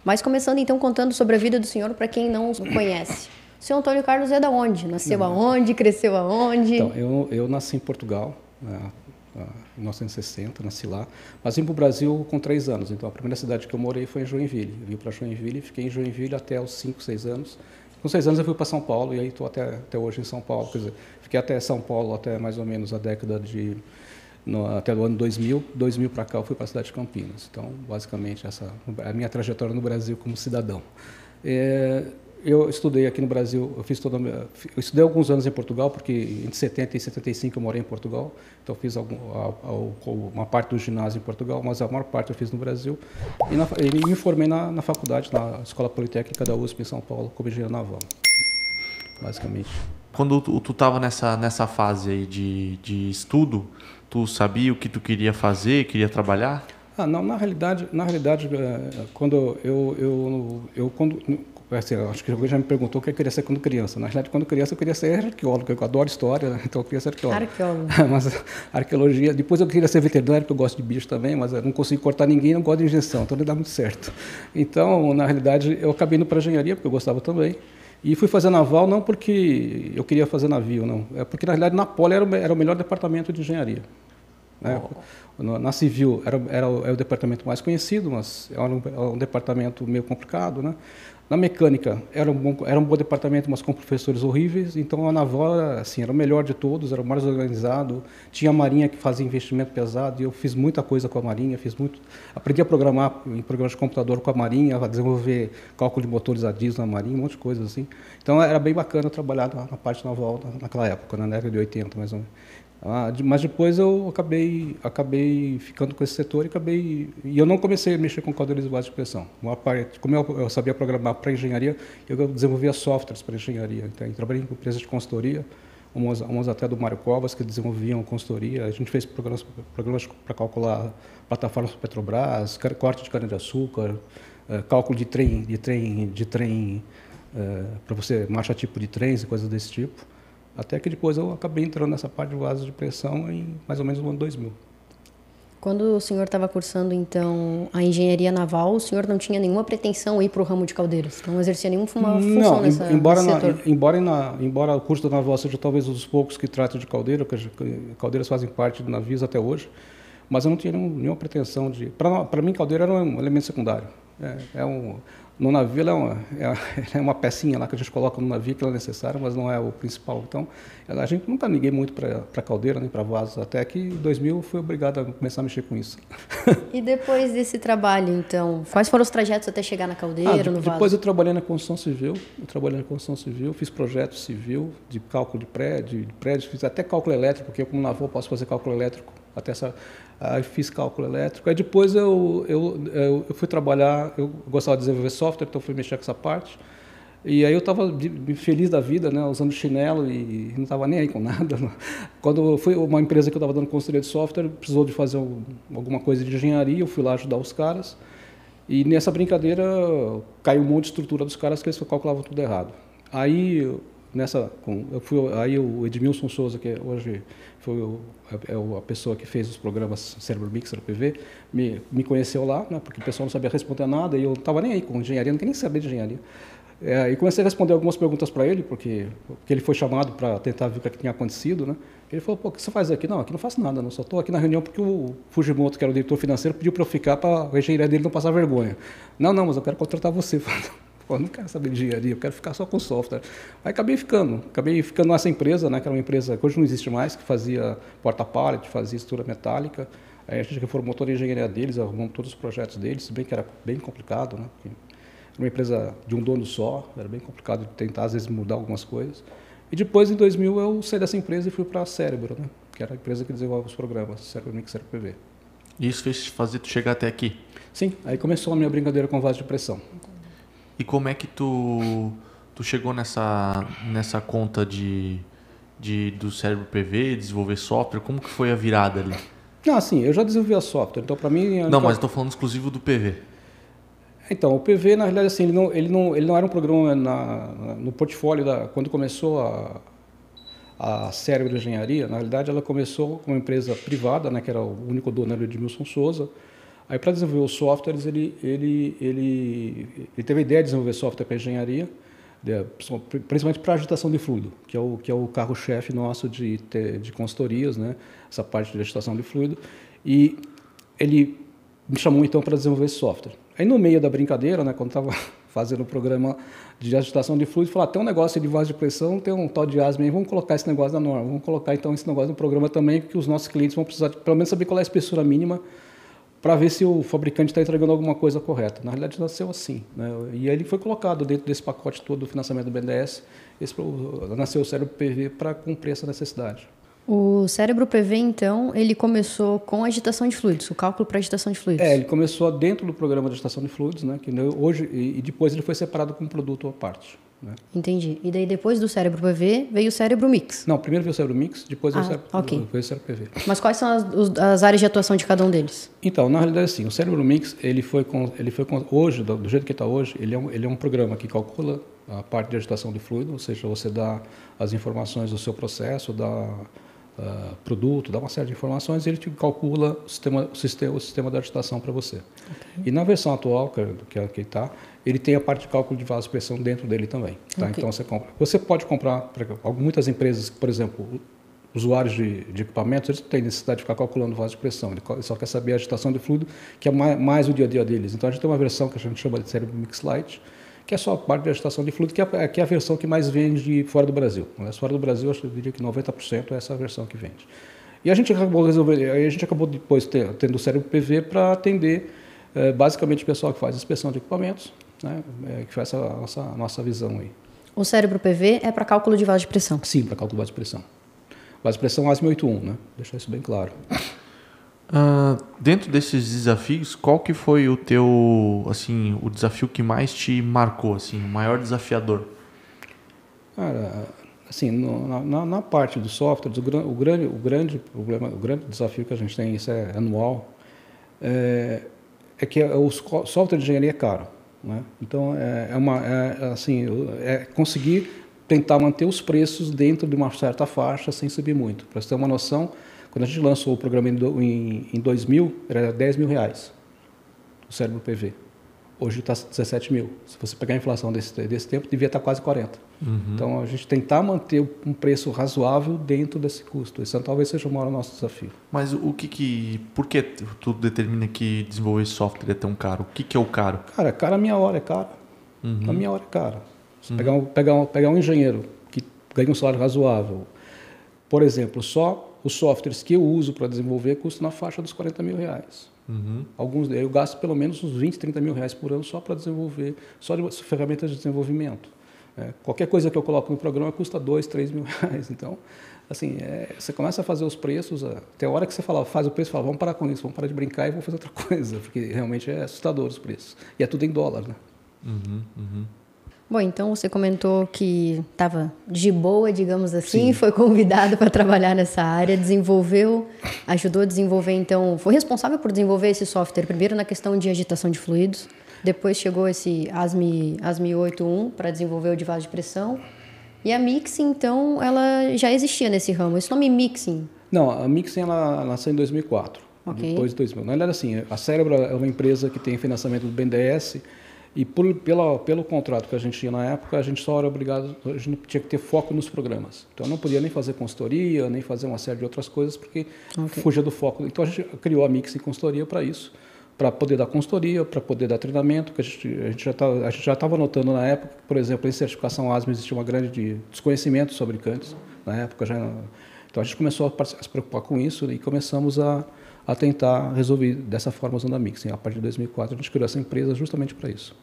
Mas começando então contando sobre a vida do senhor para quem não o conhece. O senhor Antônio Carlos é da onde? Nasceu aonde? Cresceu aonde? Então, eu nasci em Portugal, né, em 1960, nasci lá, mas vim para o Brasil com 3 anos. Então, a primeira cidade que eu morei foi em Joinville. Eu vim para Joinville, fiquei em Joinville até os 5, 6 anos. Com 6 anos eu fui para São Paulo e aí estou até hoje em São Paulo. Quer dizer, fiquei até São Paulo até mais ou menos a década de... até o ano 2000. 2000 para cá eu fui para a cidade de Campinas. Então, basicamente, essa é a minha trajetória no Brasil como cidadão. Eu estudei aqui no Brasil, eu estudei alguns anos em Portugal, porque entre 70 e 75 eu morei em Portugal, então fiz uma parte do ginásio em Portugal, mas a maior parte eu fiz no Brasil. E me formei na faculdade, na Escola Politécnica da USP em São Paulo, como engenheiro naval, basicamente. Quando tu estava nessa fase aí de estudo, tu sabia o que tu queria fazer, queria trabalhar? Não, na realidade, quando assim, acho que alguém já me perguntou o que eu queria ser quando criança. Na realidade, quando criança eu queria ser arqueólogo, eu adoro história, né? Então eu queria ser arqueólogo. Arqueólogo. Mas arqueologia, depois eu queria ser veterinário, porque eu gosto de bicho também, mas eu não consigo cortar ninguém, não gosto de injeção, então não dá muito certo. Então, na realidade, eu acabei indo para engenharia, porque eu gostava também. E fui fazer naval não porque eu queria fazer navio, não. É porque, na realidade, na Poli era o melhor departamento de engenharia. Né? Na Civil era o departamento mais conhecido, mas era um departamento meio complicado, né? Na Mecânica era um bom departamento, mas com professores horríveis. Então a Naval era o melhor de todos, era o mais organizado. Tinha a Marinha que fazia investimento pesado e eu fiz muita coisa com a Marinha, aprendi a programar em programas de computador com a Marinha, a desenvolver cálculo de motores a diesel na Marinha, um monte de coisas assim. Então era bem bacana trabalhar na parte naval naquela época, na década de 80 mais ou menos. Mas depois eu acabei ficando com esse setor e eu não comecei a mexer com caldeiras de base de pressão. Como eu sabia programar para engenharia, eu desenvolvia softwares para engenharia. Então, eu trabalhei em empresas de consultoria, umas até do Mário Covas, que desenvolviam consultoria. A gente fez programas para calcular plataformas para Petrobras, corte de cana-de-açúcar, cálculo de trem para você marcha tipo de trens e coisas desse tipo. Até que depois eu acabei entrando nessa parte de vasos de pressão em mais ou menos no ano 2000. Quando o senhor estava cursando, então, a engenharia naval, o senhor não tinha nenhuma pretensão ir para o ramo de caldeiras? Não exercia nenhuma função nesse setor? Embora o curso da naval seja talvez um dos poucos que trata de caldeira, porque caldeiras fazem parte de navios até hoje, mas eu não tinha nenhuma pretensão de... Para mim, caldeira era um elemento secundário. No navio ela é uma pecinha lá que a gente coloca no navio que ela é necessária, mas não é o principal. Então, a gente nunca liguei muito para caldeira nem para vasos, até que em 2000 fui obrigado a começar a mexer com isso. E depois desse trabalho, então, quais foram os trajetos até chegar na caldeira, no vaso? Depois eu trabalhei na construção civil, fiz projeto civil de cálculo de prédio, fiz até cálculo elétrico, porque eu como naval posso fazer cálculo elétrico, aí fiz cálculo elétrico. Aí depois eu fui trabalhar, eu gostava de desenvolver software, então fui mexer com essa parte. E aí eu estava feliz da vida, né, usando chinelo e não estava nem aí com nada. Quando foi uma empresa que eu estava dando consultoria de software, precisou de fazer alguma coisa de engenharia, eu fui lá ajudar os caras. E nessa brincadeira caiu um monte de estrutura dos caras que eles calculavam tudo errado. Aí o Edmilson Souza, que hoje é a pessoa que fez os programas Cérebro Mixer, PV, me conheceu lá, né, porque o pessoal não sabia responder nada e eu não estava nem aí com engenharia, não queria nem saber de engenharia. E comecei a responder algumas perguntas para ele, porque ele foi chamado para tentar ver o que tinha acontecido, né? Ele falou, pô, o que você faz aqui? Não, aqui não faço nada, não, só estou aqui na reunião porque o Fujimoto, que era o diretor financeiro, pediu para eu ficar para a engenharia dele não passar vergonha. Não, mas eu quero contratar você. Pô, não quero saber de engenharia, eu quero ficar só com software. Aí acabei ficando nessa empresa, né, que era uma empresa que hoje não existe mais, que fazia porta-pallet, fazia estrutura metálica. Aí a gente reformou toda a engenharia deles, arrumamos todos os projetos deles, se bem que era bem complicado, né? Porque uma empresa de um dono só, era bem complicado de tentar, às vezes, mudar algumas coisas. E depois, em 2000, eu saí dessa empresa e fui para a Cérebro, né? Que era a empresa que desenvolve os programas, Cérebro Mixer PV. E isso fez fazer tu chegar até aqui? Sim, aí começou a minha brincadeira com vaso de pressão. E como é que tu chegou nessa conta do Cérebro PV, desenvolver software? Como que foi a virada ali? Não, assim, eu já desenvolvia software, então para mim... Não, mas estou falando exclusivo do PV. Então, o PV, na realidade, assim, ele não era um programa no portfólio quando começou a Cérebro de Engenharia. Na realidade, ela começou com uma empresa privada, né, que era o único dono, era o Edmilson Souza. Aí, para desenvolver os softwares, ele teve a ideia de desenvolver software para engenharia, principalmente para agitação de fluido, que é o carro-chefe nosso de consultorias, né? Essa parte de agitação de fluido. E ele me chamou, então, para desenvolver esse software. Aí, no meio da brincadeira, né, quando estava fazendo o programa de agitação de fluido, falou, tem um negócio de vaso de pressão, tem um tal de ASME, vamos colocar esse negócio na norma, vamos colocar, então, esse negócio no programa também, porque os nossos clientes vão precisar, pelo menos, saber qual é a espessura mínima para ver se o fabricante está entregando alguma coisa correta. Na realidade, nasceu assim, né? E aí ele foi colocado dentro desse pacote todo do financiamento do BNDES, nasceu o Cérebro PV para cumprir essa necessidade. O Cérebro PV, então, ele começou com agitação de fluidos, o cálculo para agitação de fluidos. Ele começou dentro do programa de agitação de fluidos, né? Que hoje, e depois ele foi separado com um produto à parte. Né? Entendi. E daí depois do Cérebro PV veio o Cérebro Mix? Não, primeiro veio o Cérebro Mix, depois veio o Cérebro PV. Mas quais são as áreas de atuação de cada um deles? Então, na realidade, assim, o Cérebro Mix, hoje, do jeito que está hoje, ele é um programa que calcula a parte de agitação de fluido, ou seja, você dá as informações do seu processo, dá produto, dá uma série de informações e ele te calcula o sistema de agitação para você. Okay. E na versão atual, que é que está, ele tem a parte de cálculo de vaso de pressão dentro dele também. Tá? Okay. Então você pode comprar, muitas empresas, por exemplo, usuários de equipamentos, eles não têm necessidade de ficar calculando o vaso de pressão, ele só quer saber a agitação de fluido, que é mais o dia a dia deles. Então a gente tem uma versão que a gente chama de Cérebro Mix Lite, que é só a parte de agitação de fluido, que é a versão que mais vende fora do Brasil. Fora do Brasil, eu diria que 90% é essa versão que vende. E a gente acabou depois tendo o Cérebro PV para atender basicamente o pessoal que faz inspeção de equipamentos, né, que faz essa nossa visão aí. O Cérebro PV é para cálculo de vaso de pressão? Sim, para cálculo de vaso de pressão. Vaso de pressão ASME 81, né? Deixar isso bem claro. Dentro desses desafios, qual que foi o teu, assim, o desafio que mais te marcou, assim, o maior desafiador? Cara, assim, na parte dos softwares, o grande problema, o grande desafio que a gente tem, isso é anual, é que o software de engenharia é caro, né? Então, é conseguir tentar manter os preços dentro de uma certa faixa sem subir muito. Para você ter uma noção, quando a gente lançou o programa em 2000, era R$10.000, o Cérebro PV. Hoje está 17 mil. Se você pegar a inflação desse tempo, devia estar quase 40. Uhum. Então, a gente tentar manter um preço razoável dentro desse custo. Esse talvez seja o maior nosso desafio. Mas por que tu determina que desenvolver software é tão caro? O que é o caro? Cara, a minha hora é cara. Uhum. A minha hora é cara. Se pegar um engenheiro que ganha um salário razoável, por exemplo, só os softwares que eu uso para desenvolver custam na faixa dos R$40 mil. Uhum. Eu gasto pelo menos uns R$20, R$30 mil por ano só para desenvolver, só de ferramentas de desenvolvimento. Qualquer coisa que eu coloco no programa custa R$2, R$3 mil. Então, assim, você começa a fazer os preços, até a hora que você faz o preço, fala, vamos parar com isso, vamos parar de brincar e vamos fazer outra coisa, porque realmente é assustador os preços. E é tudo em dólar, né? Uhum, uhum. Bom, então você comentou que estava de boa, digamos assim, foi convidado para trabalhar nessa área, ajudou a desenvolver, então, foi responsável por desenvolver esse software, primeiro na questão de agitação de fluidos, depois chegou esse ASME 81 para desenvolver o de vaso de pressão, e a Mixing, então, ela já existia nesse ramo. Esse nome Mixing? Não, a Mixing ela nasceu em 2004, depois de 2000. Na verdade, assim, a Cérebro é uma empresa que tem financiamento do BNDES, e pelo contrato que a gente tinha na época, a gente só era obrigado, a gente tinha que ter foco nos programas. Então, eu não podia nem fazer consultoria, nem fazer uma série de outras coisas, porque fugia do foco. Então, a gente criou a Mixing Consultoria para isso, para poder dar consultoria, para poder dar treinamento, que a gente já estava notando na época, por exemplo, em certificação ASME existia uma grande desconhecimento dos fabricantes, na época então, a gente começou a se preocupar com isso e começamos a tentar resolver dessa forma usando a Mixing. A partir de 2004, a gente criou essa empresa justamente para isso.